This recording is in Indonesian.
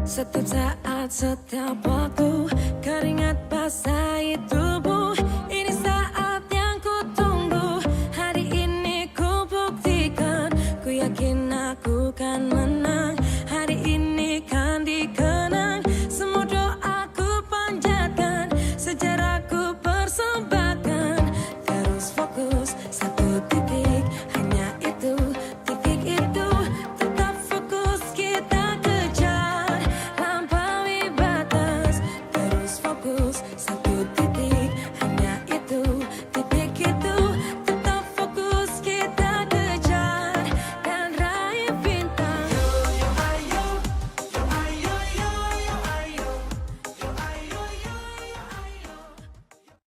Setiap saat, setiap waktu, keringat basahi tubuh. Ini saat yang ku tunggu. Hari ini ku buktikan, ku yakin aku kan menang. Hari ini kan dikenang, semua doaku panjatkan, sejarahku persembahkan. Terus fokus, satu titik, hanya itu, titik itu. Tetap fokus kita kejar, lampaui batas. Terus fokus, satu